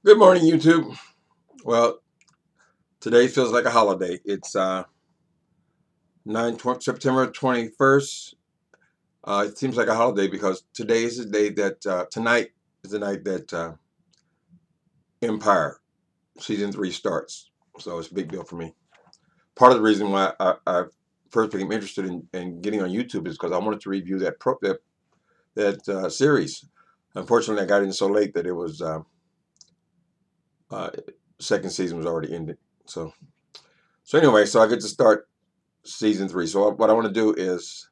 Good morning, YouTube. Well, today feels like a holiday. It's September 21st. It seems like a holiday because today is the day that tonight is the night that Empire season 3 starts. So it's a big deal for me. Part of the reason why I first became interested in getting on YouTube is because I wanted to review that series. Unfortunately, I got in so late that it was uh, second season was already ended. So anyway, so I get to start season 3. So what I want to do is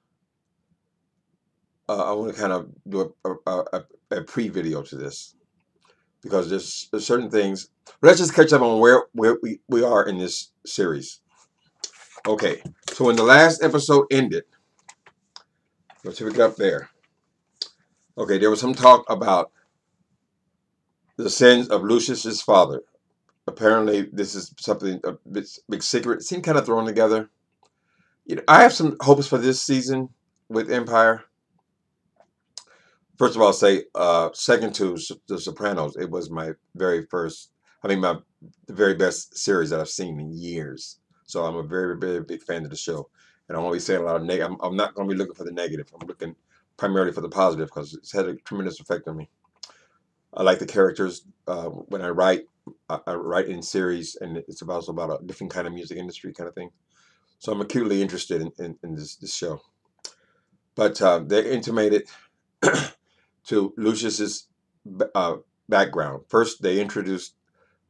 I want to kind of do a pre-video to this because there's certain things. Let's just catch up on where we are in this series. Okay, so when the last episode ended, let's pick it up there. Okay, there was some talk about the sins of Lucius's father. Apparently, this is something a big secret. It seemed kind of thrown together. I have some hopes for this season with Empire. First of all, I'll say second to The Sopranos. It was my very first, the very best series that I've seen in years. So I'm a very, very big fan of the show. And I'm always saying a lot of negative. I'm not going to be looking for the negative. I'm looking primarily for the positive because it's had a tremendous effect on me. I like the characters. When I write in series, and it's also about a different kind of music industry kind of thing. So I'm acutely interested in this show. But they intimated to Lucius's uh, background. First, they introduced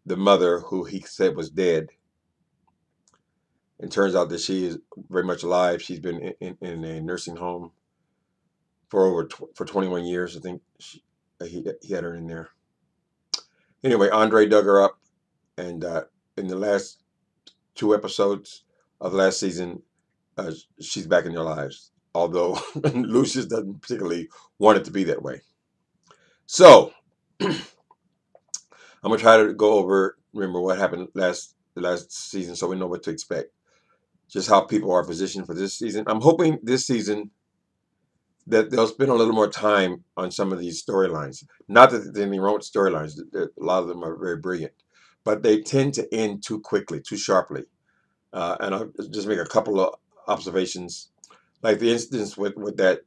the mother, who he said was dead. It turns out that she is very much alive. She's been in a nursing home for 21 years. I think he had her in there. Anyway, Andre dug her up, and in the last 2 episodes of last season, uh, she's back in their lives. Although Lucius doesn't particularly want it to be that way. So I'm gonna try to go over, remember what happened the last season, so we know what to expect. Just how people are positioned for this season. I'm hoping this season that they'll spend a little more time on some of these storylines. Not that there's anything wrong with storylines; a lot of them are very brilliant, but they tend to end too quickly, too sharply. And I'll just make a couple of observations, like the instance with that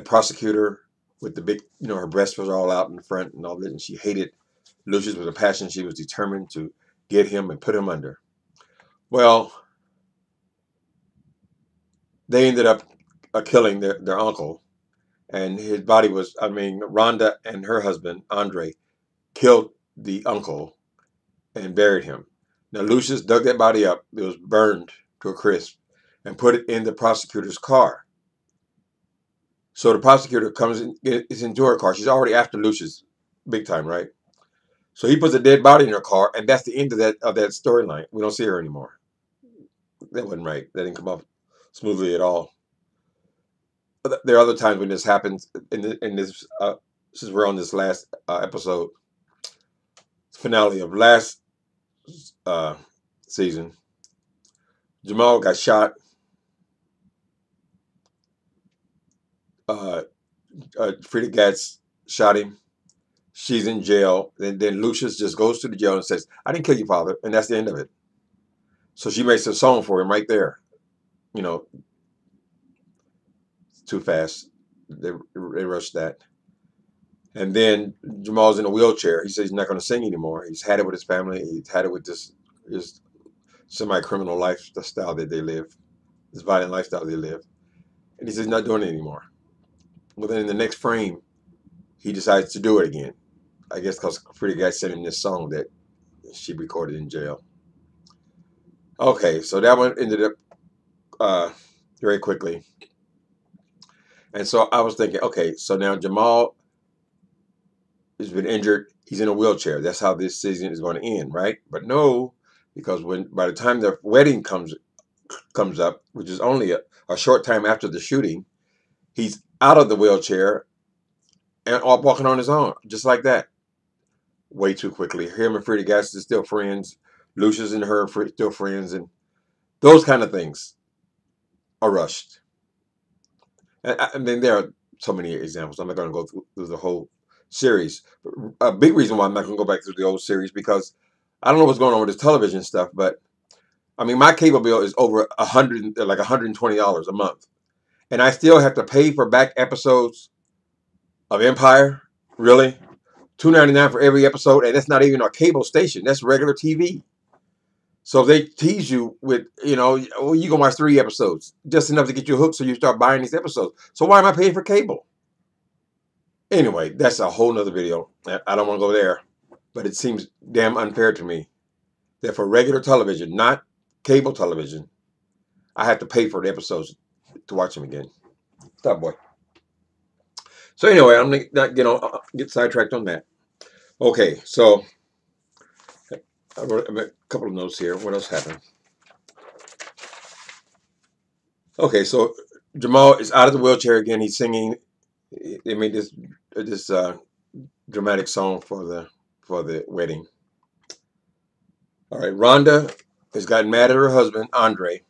prosecutor with the big, her breast was all out in front and all that, and she hated Lucius with a passion. She was determined to get him and put him under. Well, they ended up killing their uncle, and his body was, Rhonda and her husband, Andre, killed the uncle and buried him. Now, Lucius dug that body up. It was burned to a crisp and put it in the prosecutor's car. So the prosecutor comes in, is into her car. She's already after Lucius, big time, right? So he puts a dead body in her car, and that's the end of that storyline. We don't see her anymore. That wasn't right. That didn't come off smoothly at all. There are other times when this happens in this. Since we're on this last episode finale of last uh, season, Jamal got shot. Uh, Frida Gatz shot him. She's in jail. Then Lucius just goes to the jail and says, "I didn't kill your father," and that's the end of it. So she makes a song for him right there. You know, too fast. They rushed that. And then Jamal's in a wheelchair. He says he's not going to sing anymore. He's had it with his family. He's had it with this semi-criminal lifestyle that they live, this violent lifestyle they live. And he says he's not doing it anymore. Well, then in the next frame, he decides to do it again. I guess because Pretty Guy sent him this song that she recorded in jail. Okay, so that one ended up very quickly. And so I was thinking, okay, so now Jamal has been injured. He's in a wheelchair. That's how this season is going to end, right? But no, because by the time the wedding comes up, which is only a short time after the shooting, he's out of the wheelchair and walking on his own, just like that. Way too quickly. Him and Freddie Gas is still friends. Lucius and her still friends, and those kind of things are rushed. And then there are so many examples. I'm not going to go through the whole series. A big reason why I'm not going to go back to the old series because I don't know what's going on with this television stuff, but I mean, my cable bill is over like $120 a month, and I still have to pay for back episodes of Empire. Really, $2.99 for every episode, and that's not even a cable station. That's regular TV. So they tease you with, well, you can watch 3 episodes, just enough to get you hooked, so you start buying these episodes. So why am I paying for cable? Anyway, that's a whole nother video. I don't want to go there, but it seems damn unfair to me that for regular television, not cable television, I have to pay for the episodes to watch them again. Stop, boy. So anyway, I'm not get sidetracked on that. Okay, so I wrote a couple of notes here. What else happened? Okay, so Jamal is out of the wheelchair again. He's singing. They made this dramatic song for the wedding. All right, Rhonda has gotten mad at her husband Andre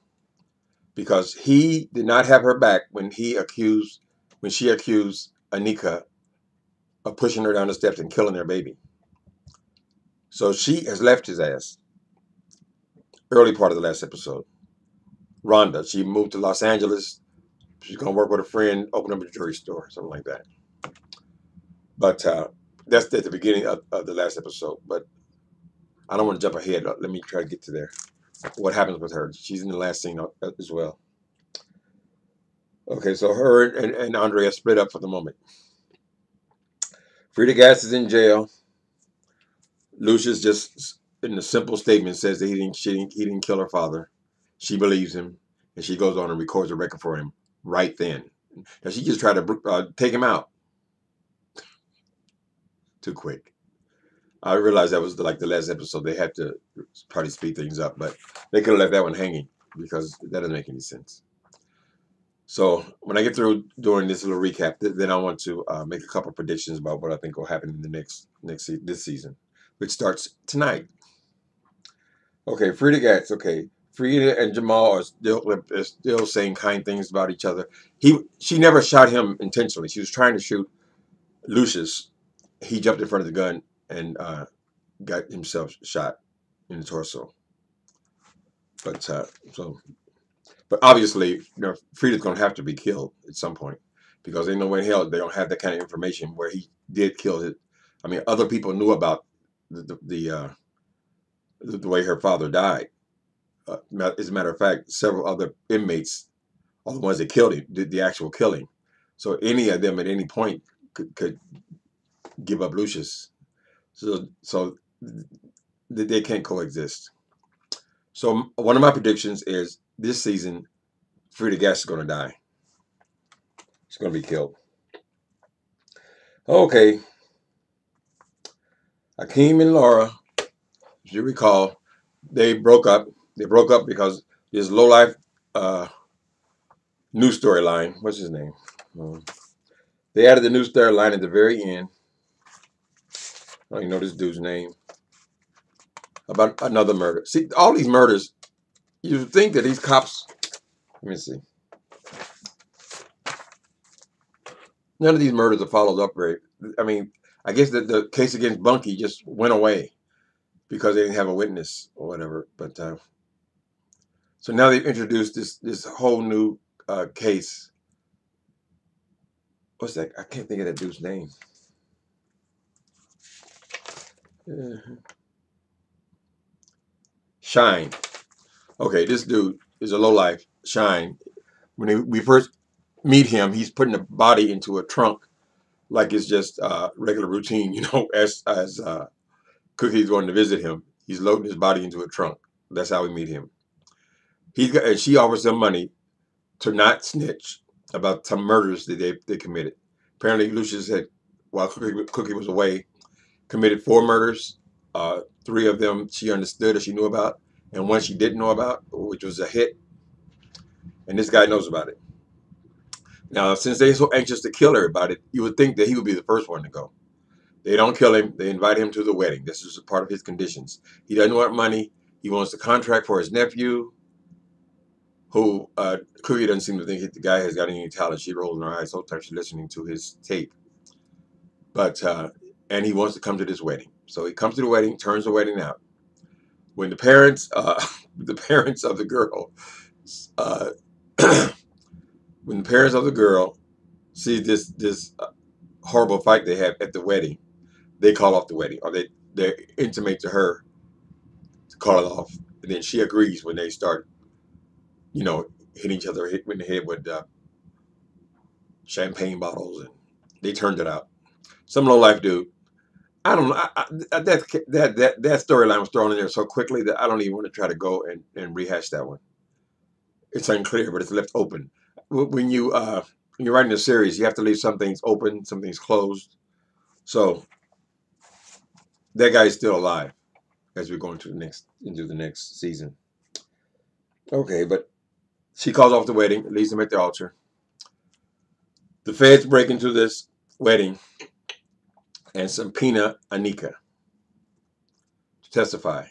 because he did not have her back when she accused Anika of pushing her down the steps and killing their baby. So she has left his ass. Early part of the last episode. Rhonda, she moved to Los Angeles. She's gonna work with a friend, open up a jewelry store, something like that. But that's at the beginning of the last episode. But I don't want to jump ahead. Let me try to get to there. What happens with her? She's in the last scene as well. Okay, so her and Andrea split up for the moment. Frida Gas is in jail. Lucius just, in a simple statement, says that he didn't kill her father. She believes him, and she goes on and records a record for him right then. Now she just tried to take him out too quick. I realized that was like the last episode. They had to probably speed things up, but they could have left that one hanging because that doesn't make any sense. So when I get through doing this little recap, then I want to make a couple of predictions about what I think will happen in the this season, which starts tonight. Okay, Frida Gatz. Okay, Frida and Jamal are still saying kind things about each other. She never shot him intentionally. She was trying to shoot Lucius. He jumped in front of the gun and got himself shot in the torso. But but obviously, Frida's going to have to be killed at some point because ain't no way in hell they don't have that kind of information where he did kill it. I mean, other people knew about the way her father died. As a matter of fact, several other inmates are the ones that killed him, did the actual killing. So any of them at any point could give up Lucius. So they can't coexist. So one of my predictions is this season, Frida Gas is going to die. She's going to be killed. Okay. Akeem and Laura, if you recall, they broke up. They broke up because this low-life news storyline. What's his name? They added the news storyline at the very end. I don't even know this dude's name. About another murder. See, all these murders, you think that these cops, let me see. None of these murders are followed up very. I mean, I guess that the case against Bunky just went away because they didn't have a witness or whatever. But so now they've introduced this whole new case. What's that? I can't think of that dude's name. Shine. Okay, this dude is a lowlife. Shine. When we first meet him, he's putting a body into a trunk like it's just regular routine, as Cookie's going to visit him. He's loading his body into a trunk. That's how we meet him. And she offers him money to not snitch about some murders that they committed. Apparently, Lucius had, while Cookie was away, committed 4 murders. 3 of them she understood or she knew about, and 1 she didn't know about, which was a hit. And this guy knows about it. Now, since they're so anxious to kill everybody, you would think that he would be the first one to go. They don't kill him. They invite him to the wedding. This is a part of his conditions. He doesn't want money. He wants the contract for his nephew, who Cookie doesn't seem to think the guy has got any talent. She rolls in her eyes the whole time she's listening to his tape. but and he wants to come to this wedding. So he comes to the wedding, turns the wedding out. When the parents, the parents of the girl, uh, when the parents of the girl see this horrible fight they have at the wedding, they call off the wedding, or they intimate to her to call it off, and then she agrees when they start, hitting each other in the head with champagne bottles, and they turned it out. Some low life dude. I don't know. That storyline was thrown in there so quickly that I don't even want to try to go and rehash that one. It's unclear, but it's left open. When you're writing a series, you have to leave some things open, some things closed. So that guy is still alive as we're going into the next season. Okay, but she calls off the wedding, leaves him at the altar. The feds break into this wedding and subpoena Anika to testify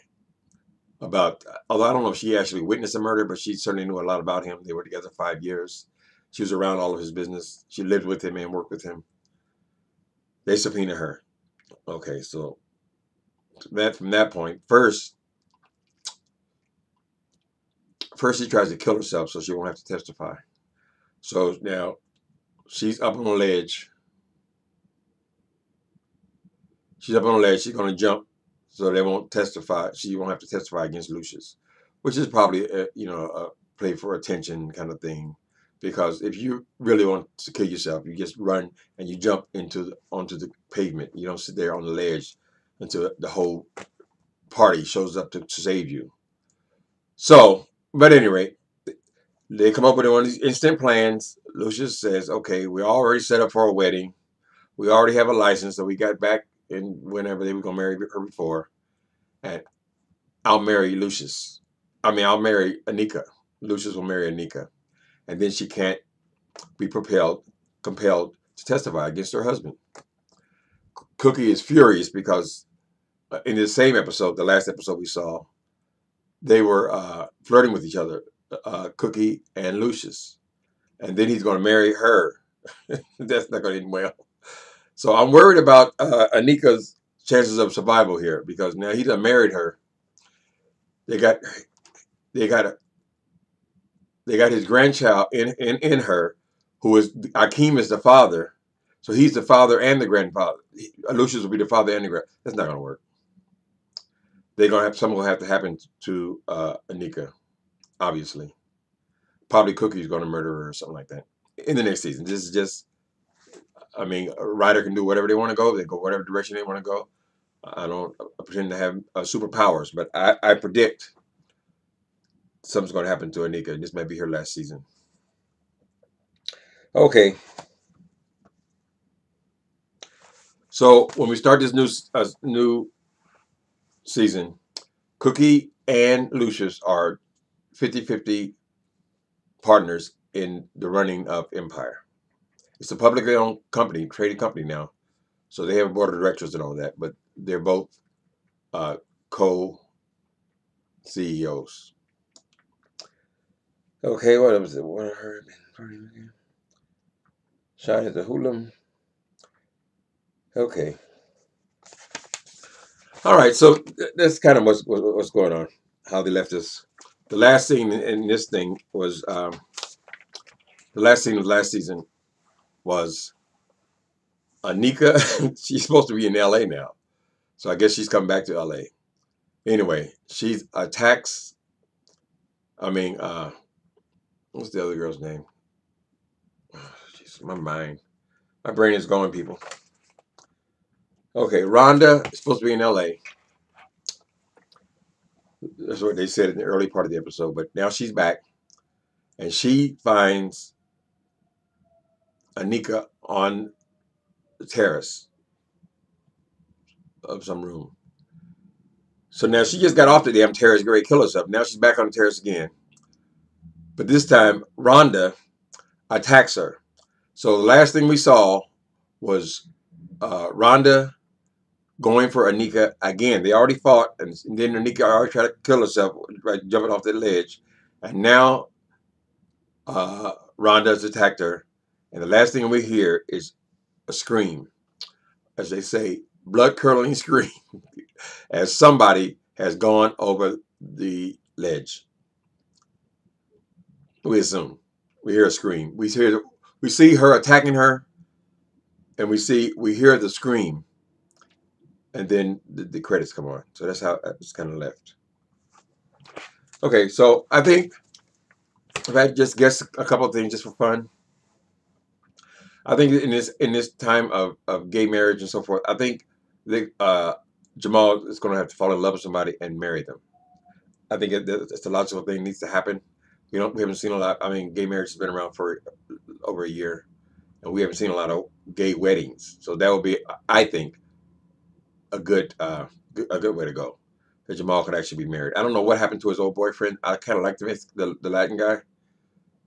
about, although I don't know if she actually witnessed the murder, but she certainly knew a lot about him. They were together 5 years. She was around all of his business. She lived with him and worked with him. They subpoena her. Okay, so from that point, first she tries to kill herself so she won't have to testify. So now she's up on a ledge. She's up on a ledge. She's going to jump so they won't testify. She won't have to testify against Lucius, which is probably a play for attention kind of thing. Because if you really want to kill yourself, you just run and you jump onto the pavement. You don't sit there on the ledge until the whole party shows up to save you. So, but at any rate, they come up with one of these instant plans. Lucius says, okay, we're already set up for a wedding. We already have a license that we got back in whenever they were going to marry her before. And I'll marry Lucius. I'll marry Anika. Lucius will marry Anika. And then she can't be compelled to testify against her husband. Cookie is furious because in the same episode, the last episode we saw, they were flirting with each other, Cookie and Lucius. And then he's going to marry her. That's not going to end well. So I'm worried about Anika's chances of survival here, because now he done married her. They got his grandchild in her, who is Akeem is the father, so he's the father and the grandfather. Lucius will be the father and the grand. That's not going to work. Something will have to happen to Anika, obviously. Probably Cookie's going to murder her or something like that in the next season. This is just, a writer can do whatever they want to go. They go whatever direction they want to go. I don't pretend to have superpowers, but I predict something's going to happen to Anika, and this might be her last season. Okay. So when we start this new season, Cookie and Lucius are 50-50 partners in the running of Empire. It's a publicly owned company, trading company now, so they have a board of directors and all that, but they're both co-CEOs. Okay, what was it? What I heard? Shot at the Hulam. Okay. All right, so that's kind of what's going on, how they left us. The last scene in this thing was, the last scene of last season was Anika. She's supposed to be in L.A. now, so I guess she's coming back to L.A. Anyway, she attacks, what's the other girl's name? Jeez, my brain is going, people. Okay, Rhonda is supposed to be in L.A. That's what they said in the early part of the episode, but now she's back, and she finds Anika on the terrace of some room. So now she just got off the damn terrace, ready to kill herself. Now she's back on the terrace again. But this time, Rhonda attacks her. So the last thing we saw was Rhonda going for Anika again. They already fought, and then Anika already tried to kill herself, right, jumping off the ledge. And now Rhonda's attacked her. And the last thing we hear is a scream. as they say, blood curdling scream as somebody has gone over the ledge. We assume. We hear a scream. We see her attacking her, and we hear the scream, and then the credits come on. So that's how it's kind of left. Okay, so I think if I just guess a couple of things just for fun, I think in this time of gay marriage and so forth, I think Jamal is going to have to fall in love with somebody and marry them. I think it's the logical thing that needs to happen. We haven't seen a lot. I mean, gay marriage has been around for over a year, and we haven't seen a lot of gay weddings. So that would be, I think, a good way to go. That Jamal could actually be married. I don't know what happened to his old boyfriend. I kind of liked the Latin guy.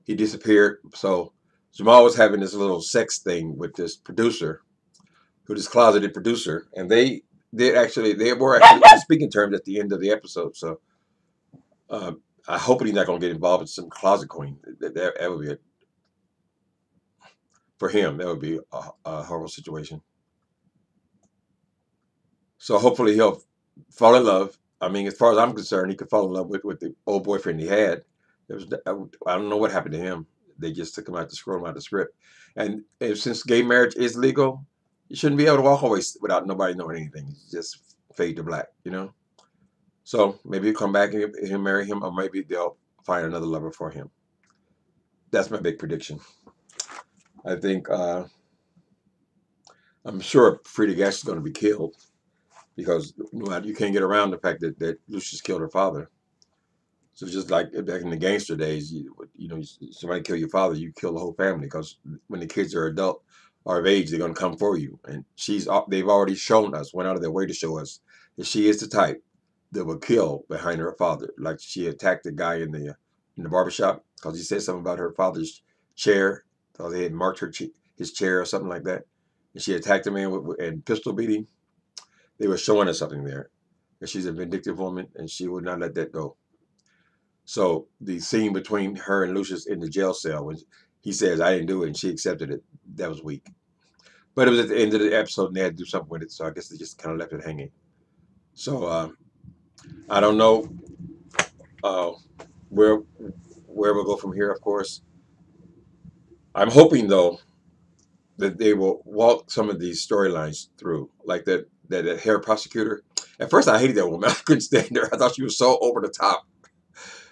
He disappeared. So Jamal was having this little sex thing with this producer, who this closeted producer, and they were actually on speaking terms at the end of the episode. So I hope he's not going to get involved with some closet queen. That would be for him. That would be a horrible situation. So hopefully he'll fall in love. I mean, as far as I'm concerned, he could fall in love with the old boyfriend he had. I don't know what happened to him. They just took him out to scroll him out the script. And since gay marriage is legal, you shouldn't be able to walk away without nobody knowing anything. Just fade to black, you know? So maybe he'll come back and he'll marry him, or maybe they'll find another lover for him. That's my big prediction. I think I'm sure Frida Gash is going to be killed, because you can't get around the fact that Lucius killed her father. So just like back in the gangster days, somebody kill your father, you kill the whole family, because when the kids are adult or of age, they're going to come for you. And they've already shown us, went out of their way to show us that she is the type that will kill behind her father. Like she attacked the guy in the barbershop because he said something about her father's chair, because they had marked his chair or something like that. And she attacked the man and pistol beat him. They were showing us something there, that she's a vindictive woman and she would not let that go. So the scene between her and Lucius in the jail cell, when he says, "I didn't do it," and she accepted it, that was weak. But it was at the end of the episode and they had to do something with it. So I guess they just kind of left it hanging. So I don't know uh, where we'll go from here, of course. I'm hoping, though, that they will walk some of these storylines through, like that hair prosecutor. At first, I hated that woman. I couldn't stand her. I thought she was so over the top.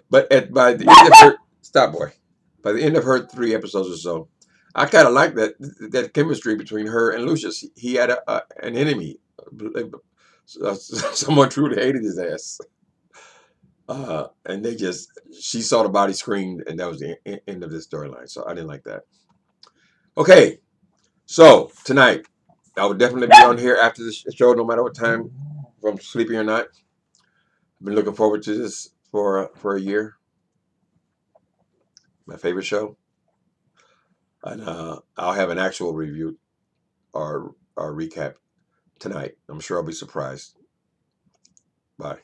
But by the end of her stop, boy, by the end of her 3 episodes or so, I kind of liked that chemistry between her and Lucius. He had an enemy, someone truly hated his ass, and she saw the body screamed, and that was the end of this storyline. So I didn't like that. Okay, so tonight I will definitely be on here after the show, no matter what time, if I'm sleepy or not. I've been looking forward to this for a year. My favorite show. And I'll have an actual review or recap tonight. I'm sure I'll be surprised. Bye.